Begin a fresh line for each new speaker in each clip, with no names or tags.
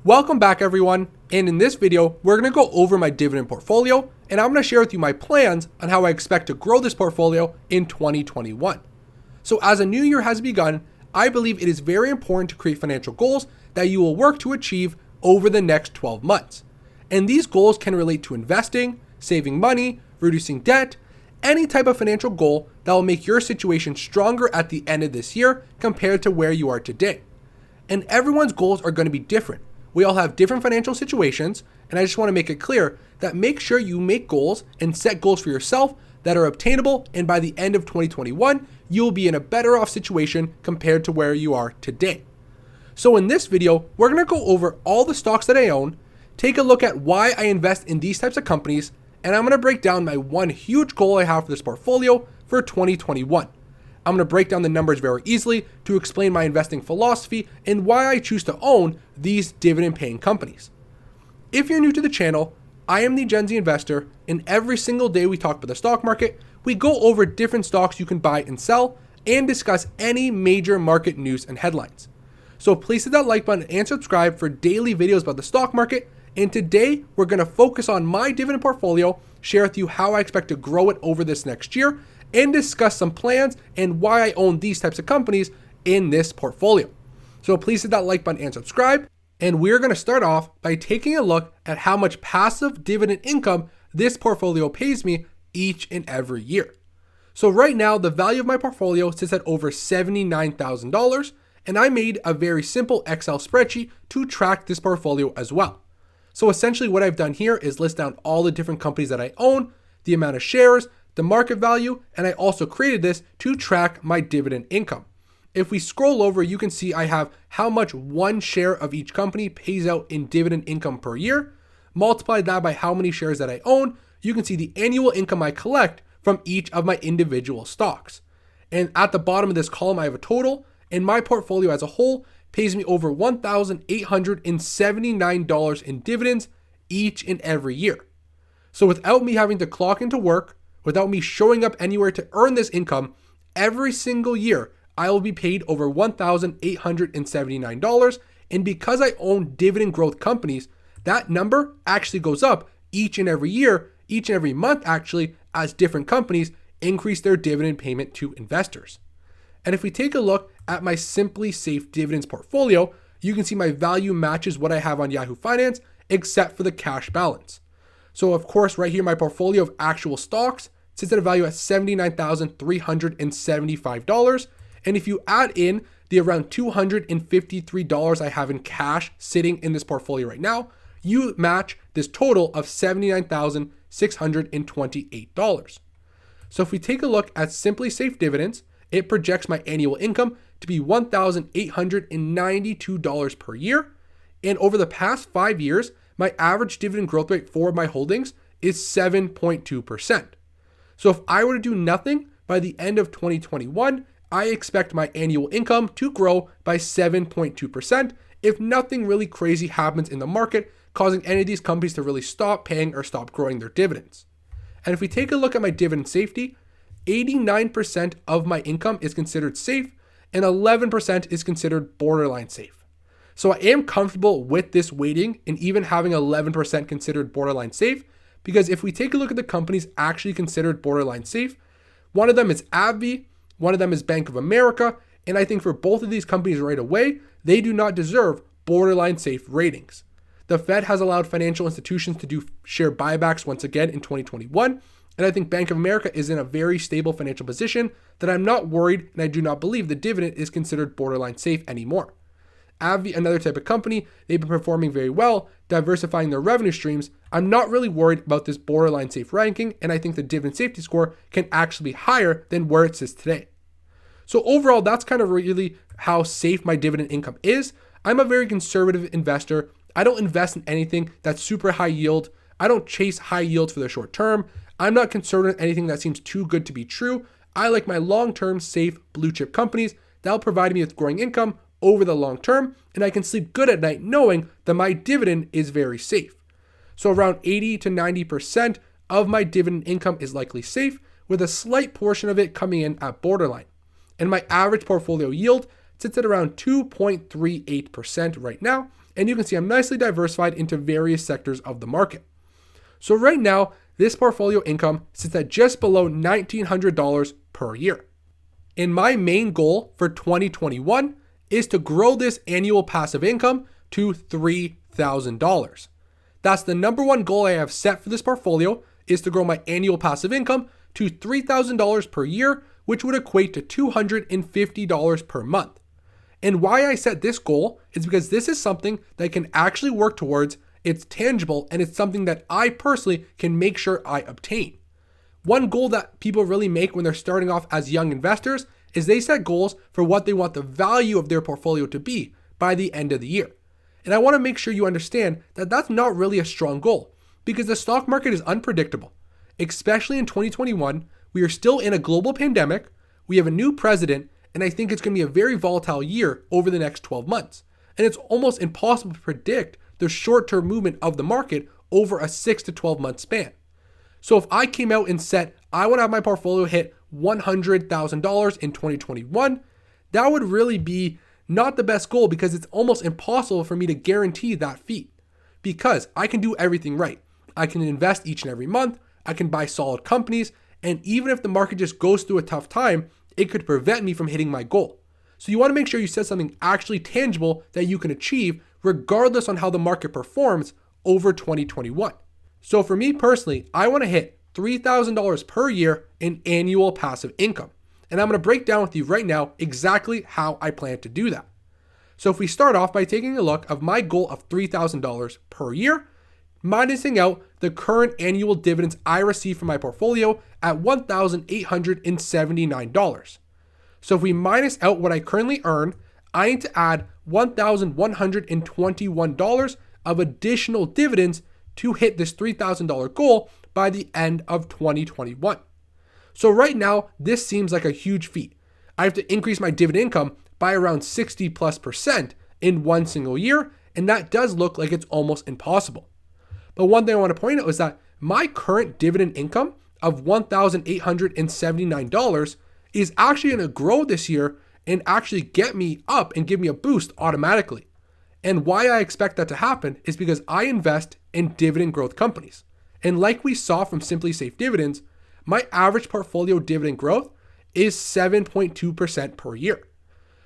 Welcome back everyone, and in this video, we're going to go over my dividend portfolio, and I'm going to share with you my plans on how I expect to grow this portfolio in 2021. So as a new year has begun, I believe it is very important to create financial goals that you will work to achieve over the next 12 months. And these goals can relate to investing, saving money, reducing debt, any type of financial goal that will make your situation stronger at the end of this year compared to where you are today. And everyone's goals are going to be different. We all have different financial situations, and I just want to make it clear that make sure you make goals and set goals for yourself that are obtainable, and by the end of 2021, you will be in a better off situation compared to where you are today. So in this video, we're going to go over all the stocks that I own, take a look at why I invest in these types of companies, and I'm going to break down my one huge goal I have for this portfolio for 2021. I'm going to break down the numbers very easily to explain my investing philosophy and why I choose to own these dividend paying companies. If you're new to the channel, I am the Gen Z investor, and every single day we talk about the stock market, we go over different stocks you can buy and sell and discuss any major market news and headlines. So please hit that like button and subscribe for daily videos about the stock market. And today we're going to focus on my dividend portfolio, share with you how I expect to grow it over this next year, and discuss some plans and why I own these types of companies in this portfolio. So please hit that like button and subscribe. And we're going to start off by taking a look at how much passive dividend income this portfolio pays me each and every year. So right now, the value of my portfolio sits at over $79,000, and I made a very simple Excel spreadsheet to track this portfolio as well. So essentially what I've done here is list down all the different companies that I own, the amount of shares, the market value, and I also created this to track my dividend income. If we scroll over, you can see I have how much one share of each company pays out in dividend income per year. Multiply that by how many shares that I own, you can see the annual income I collect from each of my individual stocks. And at the bottom of this column, I have a total, and my portfolio as a whole pays me over $1,879 in dividends each and every year. So without me having to clock into work, without me showing up anywhere to earn this income, every single year, I will be paid over $1,879. And because I own dividend growth companies, that number actually goes up each and every year, each and every month actually, as different companies increase their dividend payment to investors. And if we take a look at my Simply Safe Dividends portfolio, you can see my value matches what I have on Yahoo Finance, except for the cash balance. So of course, right here, my portfolio of actual stocks sits at a value at $79,375. And if you add in the around $253 I have in cash sitting in this portfolio right now, you match this total of $79,628. So if we take a look at Simply Safe Dividends, it projects my annual income to be $1,892 per year. And over the past 5 years, my average dividend growth rate for my holdings is 7.2%. So if I were to do nothing by the end of 2021, I expect my annual income to grow by 7.2% if nothing really crazy happens in the market, causing any of these companies to really stop paying or stop growing their dividends. And if we take a look at my dividend safety, 89% of my income is considered safe and 11% is considered borderline safe. So I am comfortable with this weighting and even having 11% considered borderline safe, because if we take a look at the companies actually considered borderline safe, one of them is AbbVie, one of them is Bank of America, and I think for both of these companies right away, they do not deserve borderline safe ratings. The Fed has allowed financial institutions to do share buybacks once again in 2021, and I think Bank of America is in a very stable financial position that I'm not worried, and I do not believe the dividend is considered borderline safe anymore. AbbVie, another type of company, they've been performing very well, diversifying their revenue streams. I'm not really worried about this borderline safe ranking, and I think the dividend safety score can actually be higher than where it sits today. So overall, that's kind of really how safe my dividend income is. I'm a very conservative investor. I don't invest in anything that's super high yield. I don't chase high yields for the short term. I'm not concerned with anything that seems too good to be true. I like my long-term safe blue chip companies that'll provide me with growing income over the long term, and I can sleep good at night knowing that my dividend is very safe. So around 80 to 90% of my dividend income is likely safe, with a slight portion of it coming in at borderline. And my average portfolio yield sits at around 2.38% right now, And you can see I'm nicely diversified into various sectors of the market. So right now, this portfolio income sits at just below $1,900 per year. And my main goal for 2021 is to grow this annual passive income to $3,000. That's the number one goal I have set for this portfolio, is to grow my annual passive income to $3,000 per year, which would equate to $250 per month. And why I set this goal is because this is something that I can actually work towards. It's tangible, and it's something that I personally can make sure I obtain. One goal that people really make when they're starting off as young investors is they set goals for what they want the value of their portfolio to be by the end of the year. And I want to make sure you understand that that's not really a strong goal, because the stock market is unpredictable. Especially in 2021, we are still in a global pandemic, we have a new president, and I think it's going to be a very volatile year over the next 12 months. And it's almost impossible to predict the short-term movement of the market over a 6 to 12 month span. So if I came out and said, I want to have my portfolio hit $100,000 in 2021, that would really be not the best goal, because it's almost impossible for me to guarantee that feat, because I can do everything right. I can invest each and every month, I can buy solid companies, and even if the market just goes through a tough time, it could prevent me from hitting my goal. So you want to make sure you set something actually tangible that you can achieve regardless on how the market performs over 2021. So for me personally, I want to hit $3,000 per year in annual passive income. And I'm going to break down with you right now exactly how I plan to do that. So if we start off by taking a look of my goal of $3,000 per year, minusing out the current annual dividends I receive from my portfolio at $1,879. So if we minus out what I currently earn, I need to add $1,121 of additional dividends to hit this $3,000 goal by the end of 2021. So right now, this seems like a huge feat. I have to increase my dividend income by around 60+% in one single year, and that does look like it's almost impossible. But one thing I want to point out is that my current dividend income of $1,879 is actually going to grow this year and actually get me up and give me a boost automatically. And why I expect that to happen is because I invest in dividend growth companies. And like we saw from Simply Safe Dividends, my average portfolio dividend growth is 7.2% per year.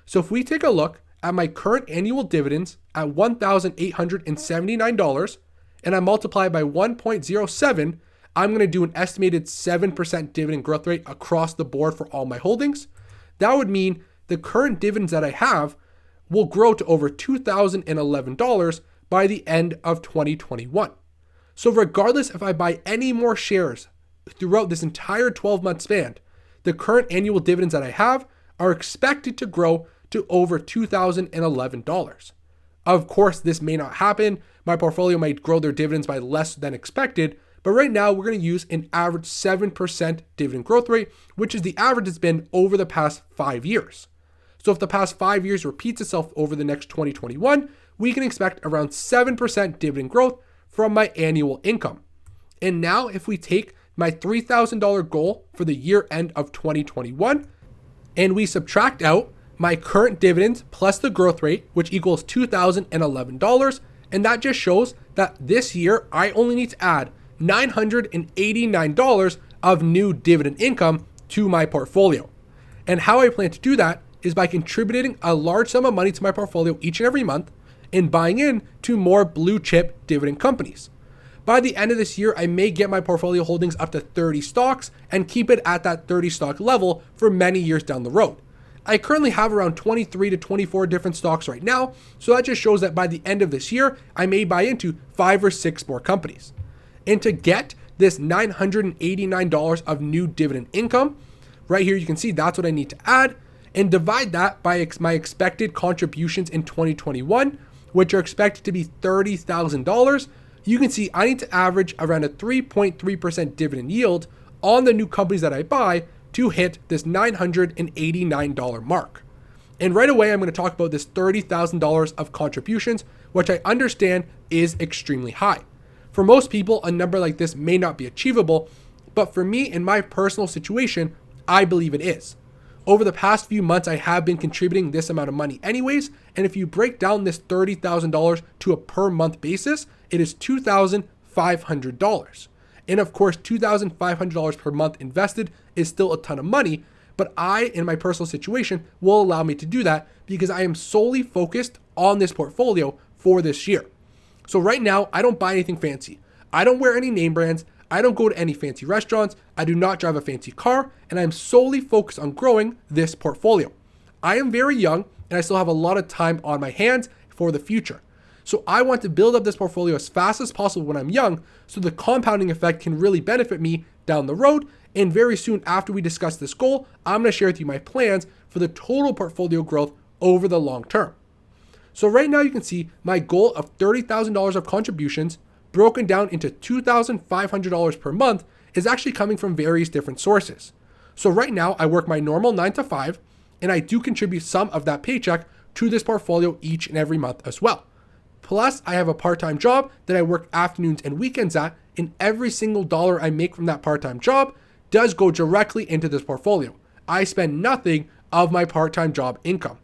So if we take a look at my current annual dividends at $1,879 and I multiply by 1.07, I'm going to do an estimated 7% dividend growth rate across the board for all my holdings. That would mean the current dividends that I have will grow to over $2,011 by the end of 2021. So regardless if I buy any more shares throughout this entire 12-month span, the current annual dividends that I have are expected to grow to over $2,011. Of course, this may not happen. My portfolio might grow their dividends by less than expected, but right now we're going to use an average 7% dividend growth rate, which is the average it's been over the past 5 years. So if the past 5 years repeats itself over the next 2021, we can expect around 7% dividend growth from my annual income. And now if we take my $3,000 goal for the year end of 2021, and we subtract out my current dividends plus the growth rate, which equals $2,011, and that just shows that this year I only need to add $989 of new dividend income to my portfolio. And how I plan to do that is by contributing a large sum of money to my portfolio each and every month and buying in to more blue chip dividend companies. By the end of this year, I may get my portfolio holdings up to 30 stocks and keep it at that 30 stock level for many years down the road. I currently have around 23 to 24 different stocks right now, so that just shows that by the end of this year, I may buy into 5 or 6 more companies. And to get this $989 of new dividend income, right here you can see that's what I need to add, and divide that by my expected contributions in 2021, which are expected to be $30,000. You can see I need to average around a 3.3% dividend yield on the new companies that I buy to hit this $989 mark. And right away, I'm going to talk about this $30,000 of contributions, which I understand is extremely high. For most people, a number like this may not be achievable, but for me, in my personal situation, I believe it is. Over the past few months, I have been contributing this amount of money anyways, and if you break down this $30,000 to a per month basis, it is $2,500. And of course, $2,500 per month invested is still a ton of money, but I, in my personal situation, will allow me to do that because I am solely focused on this portfolio for this year. So right now, I don't buy anything fancy. I don't wear any name brands. I don't go to any fancy restaurants. I do not drive a fancy car, and I'm solely focused on growing this portfolio. I am very young, and I still have a lot of time on my hands for the future. So I want to build up this portfolio as fast as possible when I'm young, so the compounding effect can really benefit me down the road. And very soon after we discuss this goal, I'm going to share with you my plans for the total portfolio growth over the long term. So right now you can see my goal of $30,000 of contributions broken down into $2,500 per month is actually coming from various different sources. So right now I work my normal 9 to 5, and I do contribute some of that paycheck to this portfolio each and every month as well. Plus I have a part-time job that I work afternoons and weekends at, and every single dollar I make from that part-time job does go directly into this portfolio. I spend nothing of my part-time job income.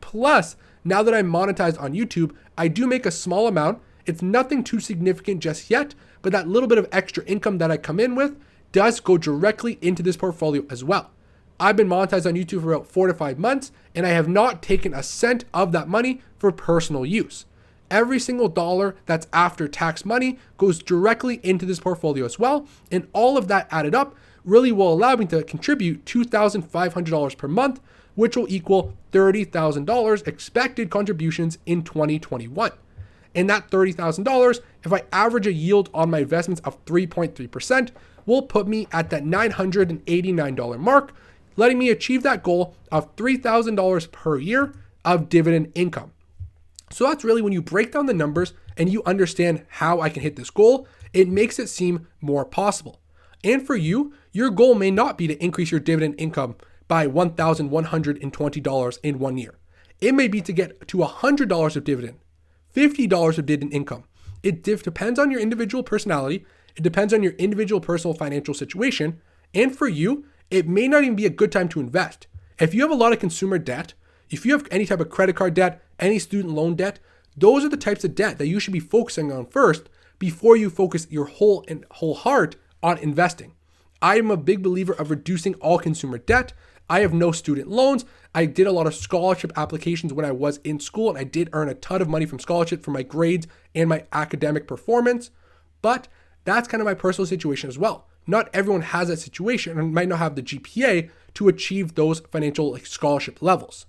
Plus, now that I'm monetized on YouTube, I do make a small amount. It's nothing too significant just yet, but that little bit of extra income that I come in with does go directly into this portfolio as well. I've been monetized on YouTube for about 4 to 5 months, and I have not taken a cent of that money for personal use. Every single dollar that's after tax money goes directly into this portfolio as well, and all of that added up really will allow me to contribute $2,500 per month, which will equal $30,000 expected contributions in 2021. And that $30,000, if I average a yield on my investments of 3.3%, will put me at that $989 mark, letting me achieve that goal of $3,000 per year of dividend income. So that's really when you break down the numbers and you understand how I can hit this goal, it makes it seem more possible. And for you, your goal may not be to increase your dividend income by $1,120 in 1 year. It may be to get to $100 of dividend, $50 of dividend income. It depends on your individual personality. It depends on your individual personal financial situation. And for you, it may not even be a good time to invest. If you have a lot of consumer debt, if you have any type of credit card debt, any student loan debt, those are the types of debt that you should be focusing on first before you focus your whole heart on investing. I am a big believer of reducing all consumer debt. I have no student loans. I did a lot of scholarship applications when I was in school, and I did earn a ton of money from scholarship for my grades and my academic performance. But that's kind of my personal situation as well. Not everyone has that situation and might not have the GPA to achieve those financial scholarship levels.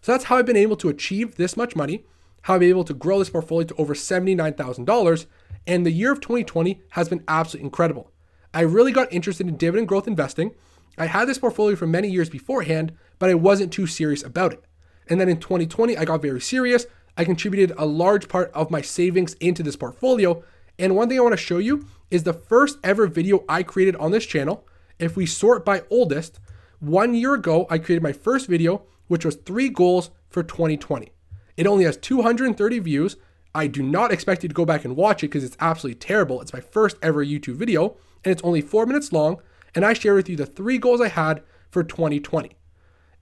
So that's how I've been able to achieve this much money, how I've been able to grow this portfolio to over $79,000. And the year of 2020 has been absolutely incredible. I really got interested in dividend growth investing. I had this portfolio for many years beforehand, but I wasn't too serious about it. And then in 2020, I got very serious. I contributed a large part of my savings into this portfolio. And one thing I want to show you is the first ever video I created on this channel. If we sort by oldest, 1 year ago, I created my first video, which was 3 goals for 2020. It only has 230 views. I do not expect you to go back and watch it because it's absolutely terrible. It's my first ever YouTube video, and it's only 4 minutes long. And I share with you the 3 goals I had for 2020.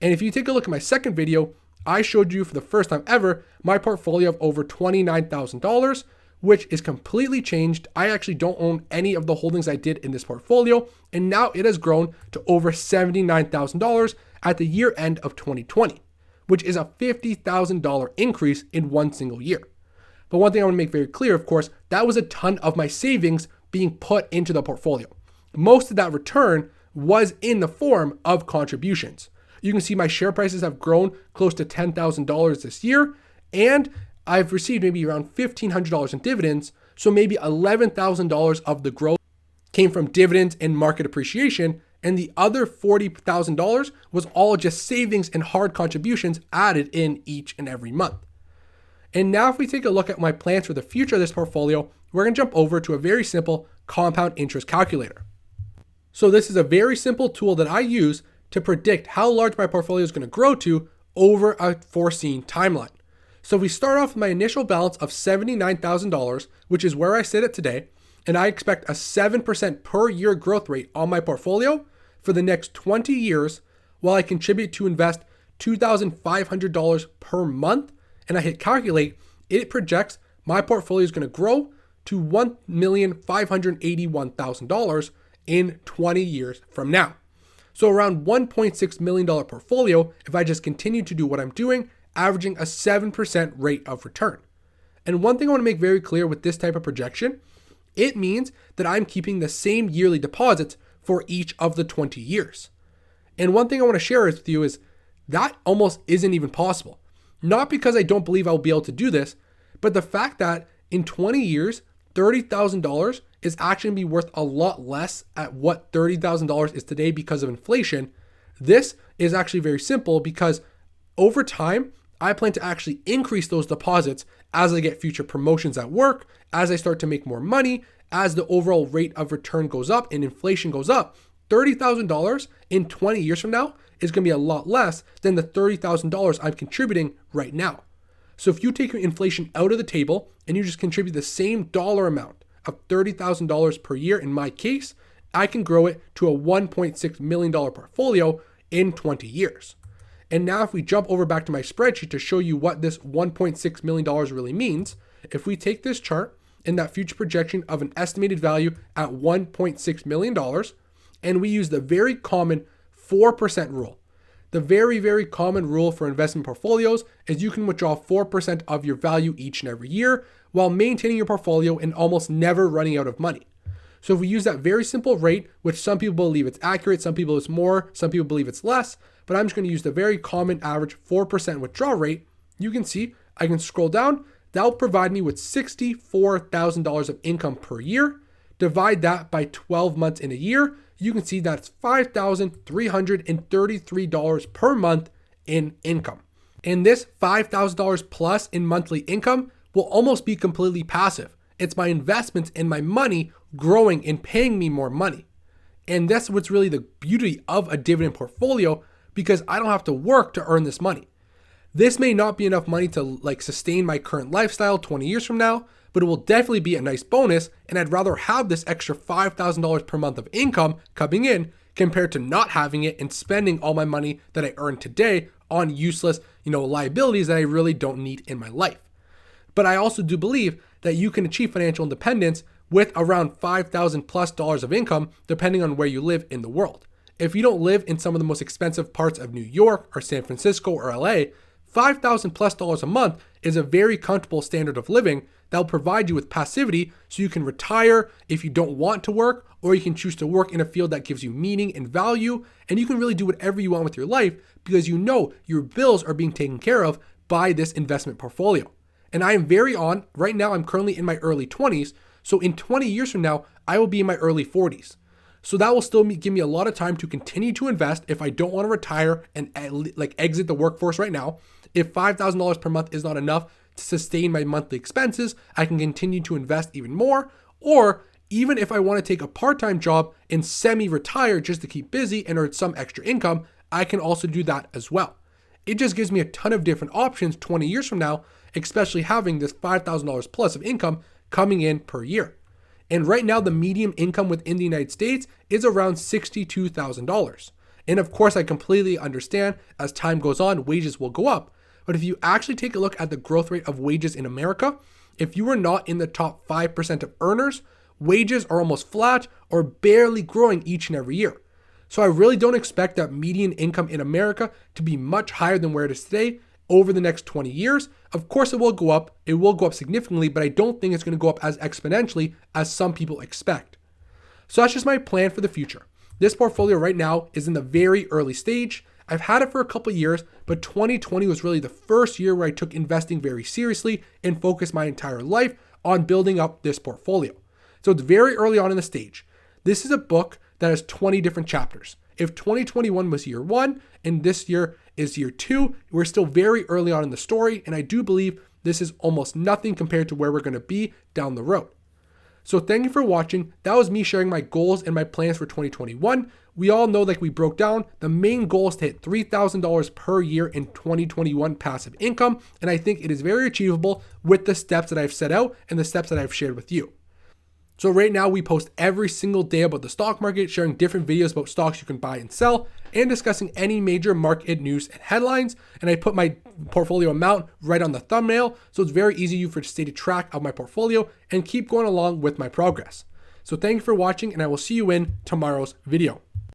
And if you take a look at my second video, I showed you for the first time ever my portfolio of over $29,000, which is completely changed. I actually don't own any of the holdings I did in this portfolio, and now it has grown to over $79,000 at the year end of 2020, which is a $50,000 increase in 1 single year. But one thing I want to make very clear, of course, that was a ton of my savings being put into the portfolio. Most of that return was in the form of contributions. You can see my share prices have grown close to $10,000 this year, and I've received maybe around $1,500 in dividends. So maybe $11,000 of the growth came from dividends and market appreciation, and the other $40,000 was all just savings and hard contributions added in each and every month. And now if we take a look at my plans for the future of this portfolio, we're going to jump over to a very simple compound interest calculator. So this is a very simple tool that I use to predict how large my portfolio is going to grow to over a foreseen timeline. So if we start off with my initial balance of $79,000, which is where I sit at today, and I expect a 7% per year growth rate on my portfolio for the next 20 years, while I contribute to invest $2,500 per month and I hit calculate, it projects my portfolio is going to grow to $1,581,000 in 20 years from now. So around $1.6 million portfolio if I just continue to do what I'm doing, averaging a 7% rate of return. And one thing I want to make very clear with this type of projection, it means that I'm keeping the same yearly deposits for each of the 20 years. And one thing I want to share with you is that almost isn't even possible. Not because I don't believe I'll be able to do this, but the fact that in 20 years, $30,000 is actually going to be worth a lot less at what $30,000 is today because of inflation. This is actually very simple because over time, I plan to actually increase those deposits as I get future promotions at work, as I start to make more money, as the overall rate of return goes up and inflation goes up. $30,000 in 20 years from now is going to be a lot less than the $30,000 I'm contributing right now. So if you take inflation out of the table and you just contribute the same dollar amount of $30,000 per year, in my case, I can grow it to a $1.6 million portfolio in 20 years. And now if we jump over back to my spreadsheet to show you what this $1.6 million really means, if we take this chart and that future projection of an estimated value at $1.6 million, and we use the very common 4% rule. The very, very common rule for investment portfolios is you can withdraw 4% of your value each and every year while maintaining your portfolio and almost never running out of money. So if we use that very simple rate, which some people believe it's accurate, some people it's more, some people believe it's less, but I'm just going to use the very common average 4% withdrawal rate, you can see I can scroll down. That'll provide me with $64,000 of income per year. Divide that by 12 months in a year. You can see that's $5,333 per month in income. And this $5,000 plus in monthly income will almost be completely passive. It's my investments and my money growing and paying me more money. And that's what's really the beauty of a dividend portfolio, because I don't have to work to earn this money. This may not be enough money to sustain my current lifestyle 20 years from now, but it will definitely be a nice bonus, and I'd rather have this extra $5,000 per month of income coming in compared to not having it and spending all my money that I earn today on useless, liabilities that I really don't need in my life. But I also do believe that you can achieve financial independence with around $5,000 plus of income, depending on where you live in the world. If you don't live in some of the most expensive parts of New York or San Francisco or LA, $5,000 plus a month is a very comfortable standard of living that will provide you with passivity so you can retire if you don't want to work, or you can choose to work in a field that gives you meaning and value, and you can really do whatever you want with your life because you know your bills are being taken care of by this investment portfolio. And I am right now I'm currently in my early 20s, so in 20 years from now, I will be in my early 40s. So that will still give me a lot of time to continue to invest if I don't want to retire and exit the workforce right now. If $5,000 per month is not enough to sustain my monthly expenses, I can continue to invest even more. Or even if I want to take a part-time job and semi-retire just to keep busy and earn some extra income, I can also do that as well. It just gives me a ton of different options 20 years from now, especially having this $5,000 plus of income coming in per year. And right now, the median income within the United States is around $62,000. And of course, I completely understand as time goes on, wages will go up. But if you actually take a look at the growth rate of wages in America, if you are not in the top 5% of earners, wages are almost flat or barely growing each and every year. So I really don't expect that median income in America to be much higher than where it is today over the next 20 years. Of course, it will go up. It will go up significantly, but I don't think it's going to go up as exponentially as some people expect. So that's just my plan for the future. This portfolio right now is in the very early stage. I've had it for a couple of years, but 2020 was really the first year where I took investing very seriously and focused my entire life on building up this portfolio. So it's very early on in the stage. This is a book that has 20 different chapters. If 2021 was year 1 and this year is year 2, we're still very early on in the story, and I do believe this is almost nothing compared to where we're going to be down the road. So thank you for watching. That was me sharing my goals and my plans for 2021. We all know, we broke down, the main goal is to hit $3,000 per year in 2021 passive income, and I think it is very achievable with the steps that I've set out and the steps that I've shared with you. So right now we post every single day about the stock market, sharing different videos about stocks you can buy and sell, and discussing any major market news and headlines. And I put my portfolio amount right on the thumbnail, so it's very easy for you to stay track of my portfolio and keep going along with my progress. So thank you for watching, and I will see you in tomorrow's video.